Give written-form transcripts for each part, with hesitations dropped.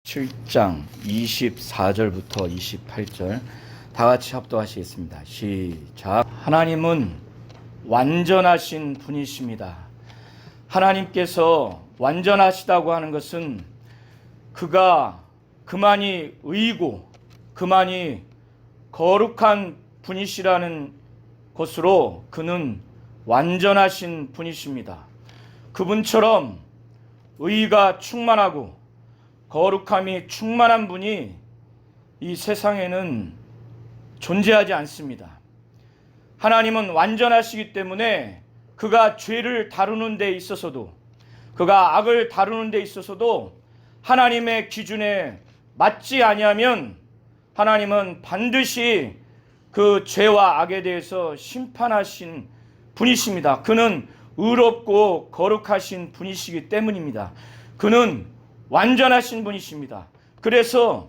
7장 24절부터 28절 다 같이 합독하시겠습니다. 시작. 하나님은 완전하신 분이십니다. 하나님께서 완전하시다고 하는 것은 그가 그만이 의이고 그만이 거룩한 분이시라는 것으로 그는 완전하신 분이십니다. 그분처럼 의가 충만하고 거룩함이 충만한 분이 이 세상에는 존재하지 않습니다. 하나님은 완전하시기 때문에 그가 죄를 다루는 데 있어서도, 그가 악을 다루는 데 있어서도 하나님의 기준에 맞지 아니하면 하나님은 반드시 그 죄와 악에 대해서 심판하신 분이십니다. 그는 의롭고 거룩하신 분이시기 때문입니다. 그는 완전하신 분이십니다. 그래서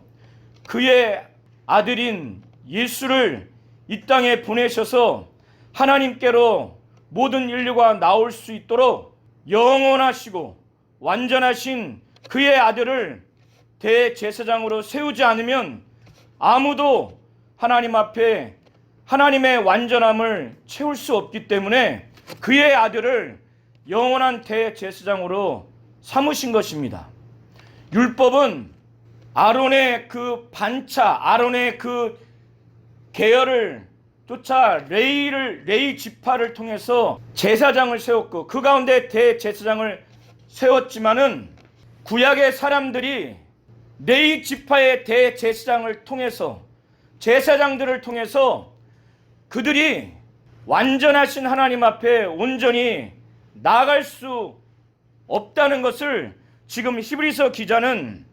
그의 아들인 예수를 이 땅에 보내셔서 하나님께로 모든 인류가 나올 수 있도록 영원하시고 완전하신 그의 아들을 대제사장으로 세우지 않으면 아무도 하나님 앞에 하나님의 완전함을 채울 수 없기 때문에 그의 아들을 영원한 대제사장으로 삼으신 것입니다. 율법은 아론의 그 반차, 아론의 그 계열을 쫓아 레위 지파를 통해서 제사장을 세웠고 그 가운데 대제사장을 세웠지만은 구약의 사람들이 레위 지파의 대제사장을 통해서 제사장들을 통해서 그들이 완전하신 하나님 앞에 온전히 나아갈 수 없다는 것을 지금 히브리서 기자는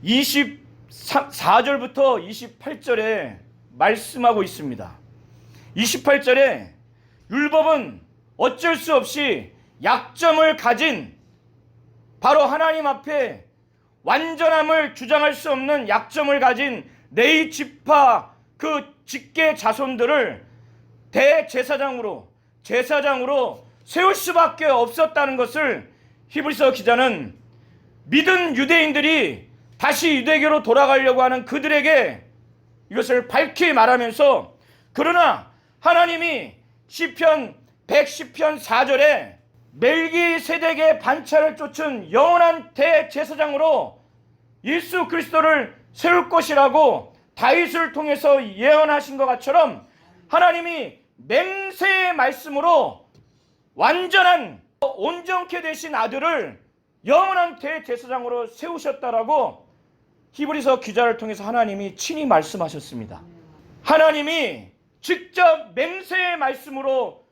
24절부터 28절에 말씀하고 있습니다. 28절에 율법은 어쩔 수 없이 약점을 가진, 바로 하나님 앞에 완전함을 주장할 수 없는 약점을 가진 레위 지파 그 직계 자손들을 대제사장으로 세울 수밖에 없었다는 것을 히브리서 기자는 믿은 유대인들이 다시 유대교로 돌아가려고 하는 그들에게 이것을 밝히 말하면서, 그러나 하나님이 시편 110편 4절에 멜기세덱의 반차를 쫓은 영원한 대제사장으로 예수 그리스도를 세울 것이라고 다윗을 통해서 예언하신 것처럼 하나님이 맹세의 말씀으로 완전한 온전케 되신 아들을 영원한 대제사장으로 세우셨다라고 히브리서 기자를 통해서 하나님이 친히 말씀하셨습니다. 하나님이 직접 맹세의 말씀으로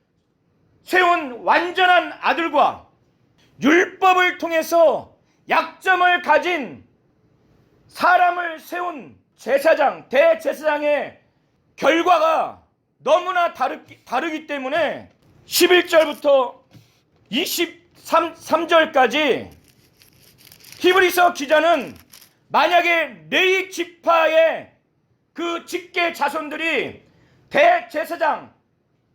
세운 완전한 아들과 율법을 통해서 약점을 가진 사람을 세운 제사장, 대제사장의 결과가 너무나 다르기 때문에 11절부터 23절까지 히브리서 기자는 만약에 레위 지파의 그 직계 자손들이 대제사장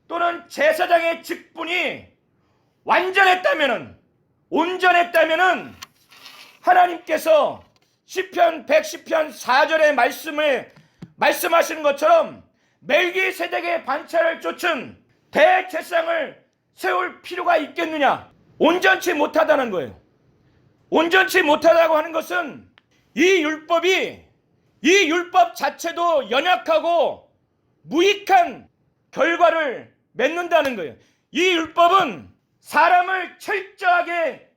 또는 제사장의 직분이 온전했다면은 하나님께서 시편 110편 4절의 말씀하시는 것처럼 멜기세덱의 반차를 쫓은 대제사장을 세울 필요가 있겠느냐? 온전치 못하다는 거예요. 온전치 못하다고 하는 것은 이 율법 자체도 연약하고 무익한 결과를 맺는다는 거예요. 이 율법은 사람을 철저하게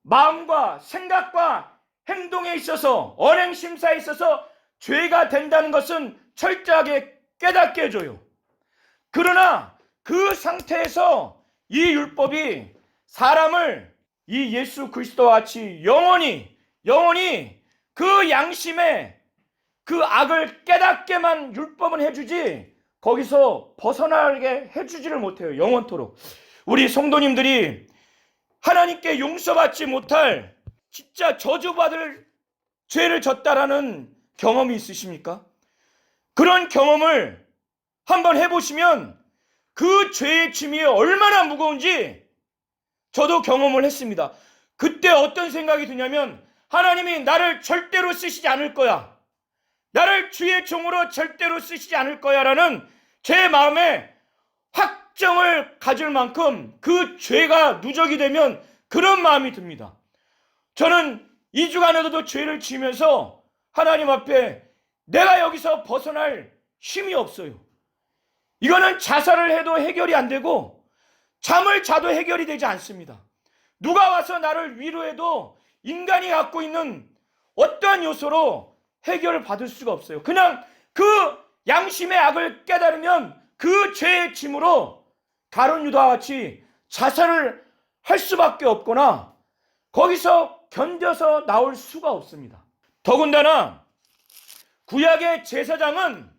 마음과 생각과 행동에 있어서, 언행심사에 있어서 죄가 된다는 것은 철저하게 깨닫게 해줘요. 그러나 그 상태에서 이 율법이 사람을 이 예수 그리스도와 같이 영원히 그 양심에 그 악을 깨닫게만 율법은 해주지 거기서 벗어나게 해주지를 못해요. 영원토록. 우리 성도님들이 하나님께 용서받지 못할 진짜 저주받을 죄를 졌다라는 경험이 있으십니까? 그런 경험을 한번 해보시면 그 죄의 짐이 얼마나 무거운지 저도 경험을 했습니다. 그때 어떤 생각이 드냐면 하나님이 나를 절대로 쓰시지 않을 거야, 나를 주의 종으로 절대로 쓰시지 않을 거야 라는 제 마음에 확정을 가질 만큼 그 죄가 누적이 되면 그런 마음이 듭니다. 저는 2주간에도 죄를 지으면서 하나님 앞에 내가 여기서 벗어날 힘이 없어요. 이거는 자살을 해도 해결이 안 되고 잠을 자도 해결이 되지 않습니다. 누가 와서 나를 위로해도 인간이 갖고 있는 어떠한 요소로 해결을 받을 수가 없어요. 그냥 그 양심의 악을 깨달으면 그 죄의 짐으로 가룟 유다와 같이 자살을 할 수밖에 없거나 거기서 견뎌서 나올 수가 없습니다. 더군다나 구약의 제사장은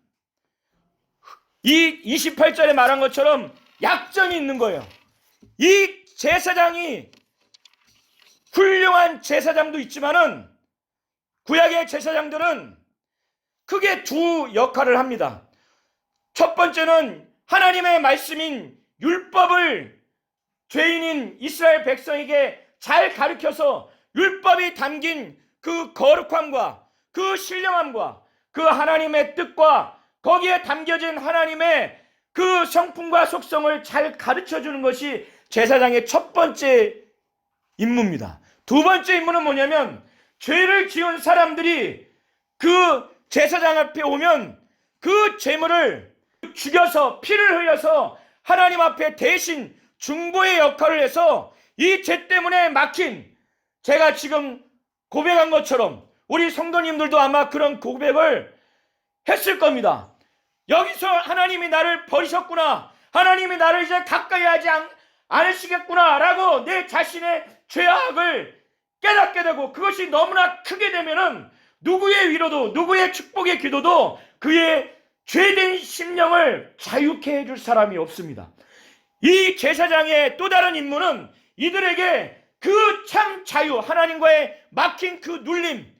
이 28절에 말한 것처럼 약점이 있는 거예요. 이 제사장이 훌륭한 제사장도 있지만은 구약의 제사장들은 크게 두 역할을 합니다. 첫 번째는 하나님의 말씀인 율법을 죄인인 이스라엘 백성에게 잘 가르쳐서 율법이 담긴 그 거룩함과 그 신령함과 그 하나님의 뜻과 거기에 담겨진 하나님의 그 성품과 속성을 잘 가르쳐주는 것이 제사장의 첫 번째 임무입니다. 두 번째 임무는 뭐냐면 죄를 지은 사람들이 그 제사장 앞에 오면 그 죄물을 죽여서 피를 흘려서 하나님 앞에 대신 중보의 역할을 해서 이 죄 때문에 막힌, 제가 지금 고백한 것처럼 우리 성도님들도 아마 그런 고백을 했을 겁니다. 여기서 하나님이 나를 버리셨구나, 하나님이 나를 이제 가까이 하지 않으시겠구나 라고 내 자신의 죄악을 깨닫게 되고 그것이 너무나 크게 되면은 누구의 위로도 누구의 축복의 기도도 그의 죄된 심령을 자유케 해줄 사람이 없습니다. 이 제사장의 또 다른 임무는 이들에게 그 참 자유, 하나님과의 막힌 그 눌림,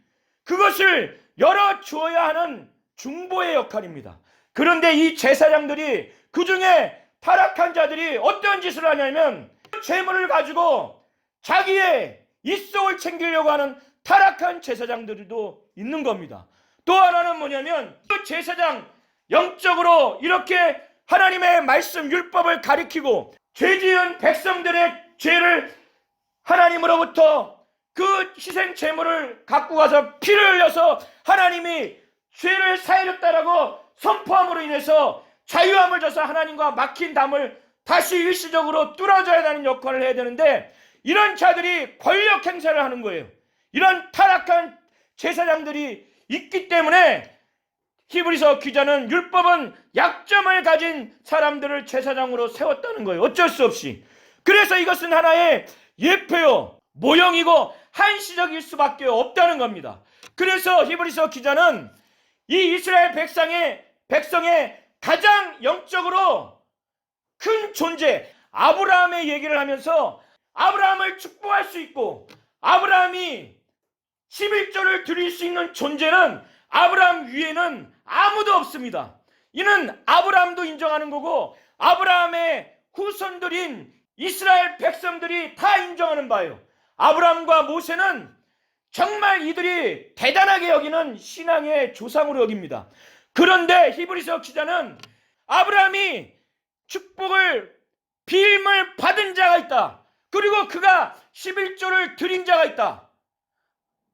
그것을 열어주어야 하는 중보의 역할입니다. 그런데 이 제사장들이, 그 중에 타락한 자들이 어떤 짓을 하냐면 죄물을 가지고 자기의 입속을 챙기려고 하는 타락한 제사장들도 있는 겁니다. 또 하나는 뭐냐면 그 제사장 영적으로 이렇게 하나님의 말씀 율법을 가리키고 죄지은 백성들의 죄를 하나님으로부터 그 희생 제물을 갖고 가서 피를 흘려서 하나님이 죄를 사해줬다라고 선포함으로 인해서 자유함을 줘서 하나님과 막힌 담을 다시 일시적으로 뚫어줘야 하는 역할을 해야 되는데, 이런 자들이 권력 행사를 하는 거예요. 이런 타락한 제사장들이 있기 때문에 히브리서 기자는 율법은 약점을 가진 사람들을 제사장으로 세웠다는 거예요. 어쩔 수 없이. 그래서 이것은 하나의 예표요, 모형이고 한시적일 수밖에 없다는 겁니다. 그래서 히브리서 기자는 이 이스라엘 백성의 가장 영적으로 큰 존재 아브라함의 얘기를 하면서 아브라함을 축복할 수 있고 아브라함이 11조를 드릴 수 있는 존재는 아브라함 위에는 아무도 없습니다. 이는 아브라함도 인정하는 거고 아브라함의 후손들인 이스라엘 백성들이 다 인정하는 바예요. 아브라함과 모세는 정말 이들이 대단하게 여기는 신앙의 조상으로 여깁니다. 그런데 히브리서 기자는 아브라함이 축복을 비임을 받은 자가 있다. 그리고 그가 11조를 드린 자가 있다.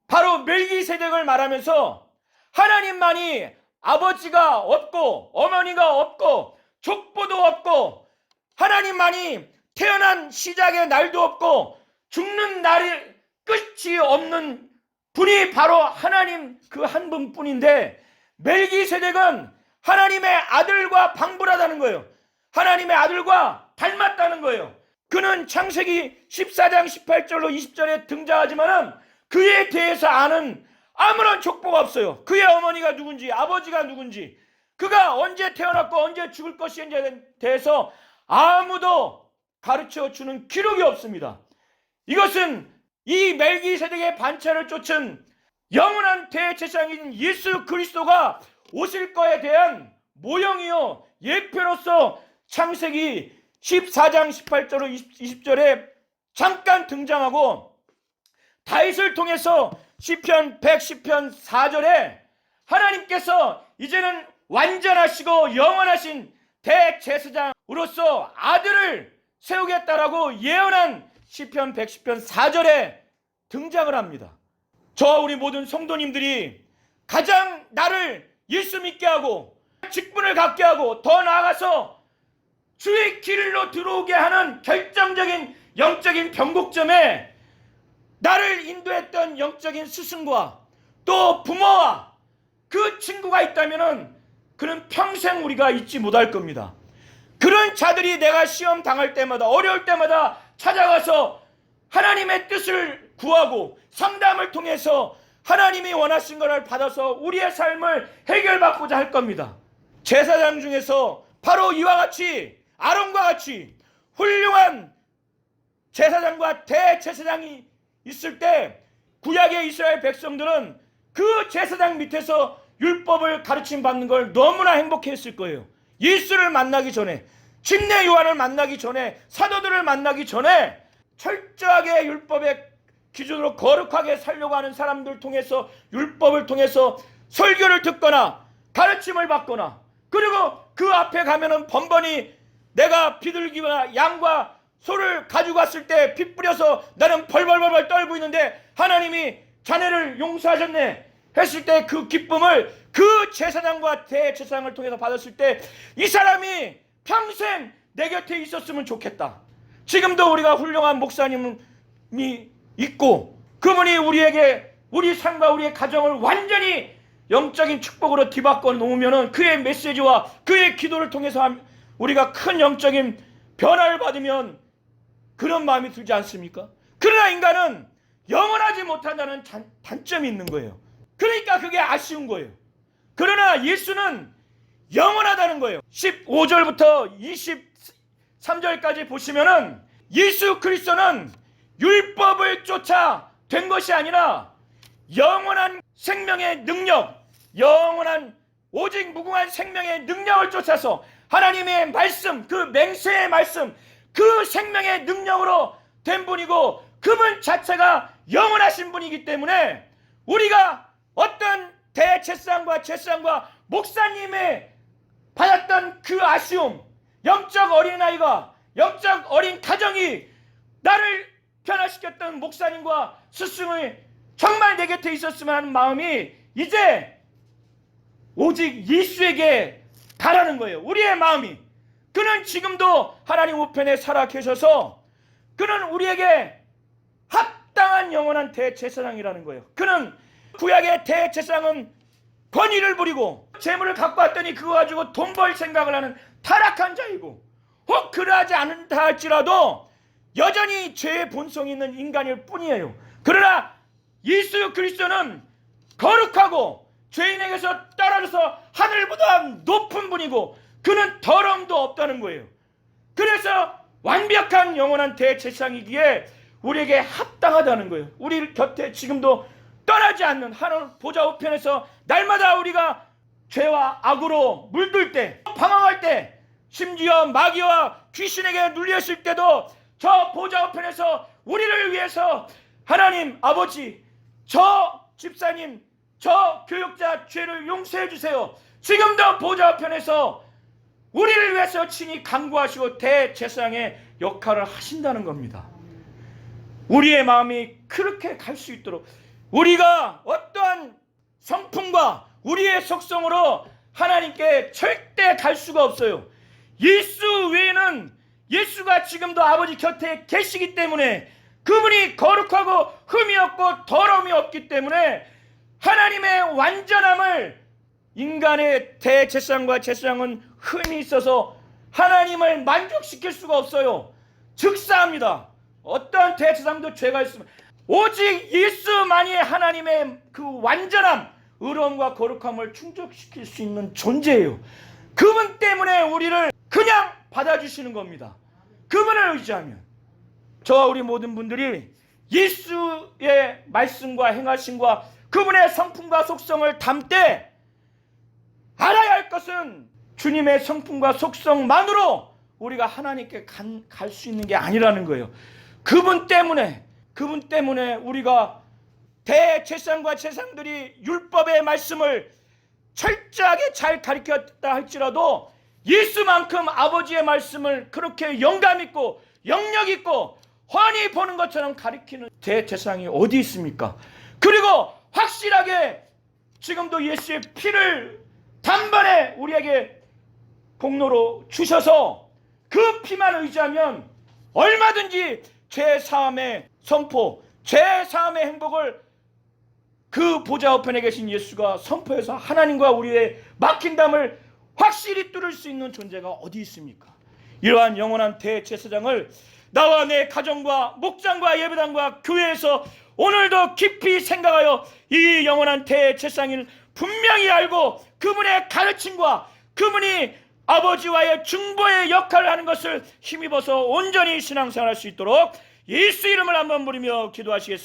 바로 멜기세덱을 말하면서 하나님만이 아버지가 없고 어머니가 없고 족보도 없고 하나님만이 태어난 시작의 날도 없고 죽는 날이 끝이 없는 분이 바로 하나님 그 한 분뿐인데, 멜기세덱은 하나님의 아들과 방불하다는 거예요. 하나님의 아들과 닮았다는 거예요. 그는 창세기 14장 18절로 20절에 등장하지만은 그에 대해서 아는 아무런 족보가 없어요. 그의 어머니가 누군지 아버지가 누군지 그가 언제 태어났고 언제 죽을 것인지에 대해서 아무도 가르쳐주는 기록이 없습니다. 이것은 이 멜기세덱의 반차를 쫓은 영원한 대제사장인 예수 그리스도가 오실 거에 대한 모형이요 예표로서 창세기 14장 18절로 20절에 잠깐 등장하고 다윗을 통해서 시편 110편 4절에 하나님께서 이제는 완전하시고 영원하신 대제사장으로서 아들을 세우겠다라고 예언한 시편 110편 4절에 등장을 합니다. 저와 우리 모든 성도님들이 가장 나를 예수 믿게 하고 직분을 갖게 하고 더 나아가서 주의 길로 들어오게 하는 결정적인 영적인 변곡점에 나를 인도했던 영적인 스승과 또 부모와 그 친구가 있다면 그는 평생 우리가 잊지 못할 겁니다. 그런 자들이 내가 시험 당할 때마다 어려울 때마다 찾아가서 하나님의 뜻을 구하고 상담을 통해서 하나님이 원하신 것을 받아서 우리의 삶을 해결받고자 할 겁니다. 제사장 중에서 바로 이와 같이 아론과 같이 훌륭한 제사장과 대제사장이 있을 때 구약의 이스라엘 백성들은 그 제사장 밑에서 율법을 가르침 받는 걸 너무나 행복했을 거예요. 예수를 만나기 전에, 침례 요한을 만나기 전에, 사도들을 만나기 전에 철저하게 율법의 기준으로 거룩하게 살려고 하는 사람들 통해서 율법을 통해서 설교를 듣거나 가르침을 받거나, 그리고 그 앞에 가면은 번번이 내가 비둘기와 양과 소를 가지고 갔을 때 피 뿌려서 나는 벌벌벌벌 떨고 있는데 하나님이 자네를 용서하셨네 했을 때 그 기쁨을 그 제사장과 대제사장을 통해서 받았을 때 이 사람이 평생 내 곁에 있었으면 좋겠다. 지금도 우리가 훌륭한 목사님이 있고 그분이 우리에게 우리 삶과 우리의 가정을 완전히 영적인 축복으로 뒤바꿔 놓으면 그의 메시지와 그의 기도를 통해서 우리가 큰 영적인 변화를 받으면 그런 마음이 들지 않습니까? 그러나 인간은 영원하지 못한다는 단점이 있는 거예요. 그러니까 그게 아쉬운 거예요. 그러나 예수는 영원하다는 거예요. 15절부터 23절까지 보시면은 예수 그리스도는 율법을 쫓아 된 것이 아니라 영원한 생명의 능력, 영원한 오직 무궁한 생명의 능력을 쫓아서 하나님의 말씀, 그 맹세의 말씀, 그 생명의 능력으로 된 분이고 그분 자체가 영원하신 분이기 때문에 우리가 어떤 대제사장과 제사장과 목사님의 받았던 그 아쉬움, 영적 어린아이가, 영적 어린 가정이 나를 변화시켰던 목사님과 스승이 정말 내 곁에 있었으면 하는 마음이 이제 오직 예수에게 가라는 거예요. 우리의 마음이. 그는 지금도 하나님 우편에 살아 계셔서 그는 우리에게 합당한 영원한 대제사장이라는 거예요. 그는 구약의 대제사장은 권위를 부리고 재물을 갖고 왔더니 그거 가지고 돈 벌 생각을 하는 타락한 자이고 혹 그러하지 않다 할지라도 여전히 죄의 본성이 있는 인간일 뿐이에요. 그러나 예수 그리스도는 거룩하고 죄인에게서 떨어져서 하늘보다 높은 분이고 그는 더러움도 없다는 거예요. 그래서 완벽한 영원한 대제사장이기에 우리에게 합당하다는 거예요. 우리 곁에 지금도 떠나지 않는 하늘 보좌 우편에서 날마다 우리가 죄와 악으로 물들 때, 방황할 때, 심지어 마귀와 귀신에게 눌렸을 때도 저 보좌 우편에서 우리를 위해서 하나님 아버지, 저 집사님, 저 교육자 죄를 용서해 주세요. 지금도 보좌 우편에서 우리를 위해서 친히 간구하시고 대제사장의 역할을 하신다는 겁니다. 우리의 마음이 그렇게 갈 수 있도록 우리가 어떠한 성품과 우리의 속성으로 하나님께 절대 갈 수가 없어요. 예수 외에는 예수가 지금도 아버지 곁에 계시기 때문에 그분이 거룩하고 흠이 없고 더러움이 없기 때문에 하나님의 완전함을 인간의 대제사장과 제사장은 흠이 있어서 하나님을 만족시킬 수가 없어요. 즉사합니다. 어떠한 대제사장도 죄가 있으면 오직 예수만이 하나님의 그 완전함, 의로움과 거룩함을 충족시킬 수 있는 존재예요. 그분 때문에 우리를 그냥 받아주시는 겁니다. 그분을 의지하면 저와 우리 모든 분들이 예수의 말씀과 행하심과 그분의 성품과 속성을 담되 알아야 할 것은 주님의 성품과 속성만으로 우리가 하나님께 갈 수 있는 게 아니라는 거예요. 그분 때문에 우리가 대제사장과 제사장들이 율법의 말씀을 철저하게 잘 가르쳤다 할지라도 예수만큼 아버지의 말씀을 그렇게 영감 있고 영역 있고 훤히 보는 것처럼 가르치는 대제사장이 어디 있습니까? 그리고 확실하게 지금도 예수의 피를 단번에 우리에게 공로로 주셔서 그 피만 의지하면 얼마든지 죄사함의 선포, 죄사함의 행복을 그 보좌 우편에 계신 예수가 선포해서 하나님과 우리의 막힌 담을 확실히 뚫을 수 있는 존재가 어디 있습니까? 이러한 영원한 대제사장을 나와 내 가정과 목장과 예배당과 교회에서 오늘도 깊이 생각하여 이 영원한 대제사장을 분명히 알고 그분의 가르침과 그분이 아버지와의 중보의 역할을 하는 것을 힘입어서 온전히 신앙생활할 수 있도록 예수 이름을 한번 부르며 기도하시겠습니다.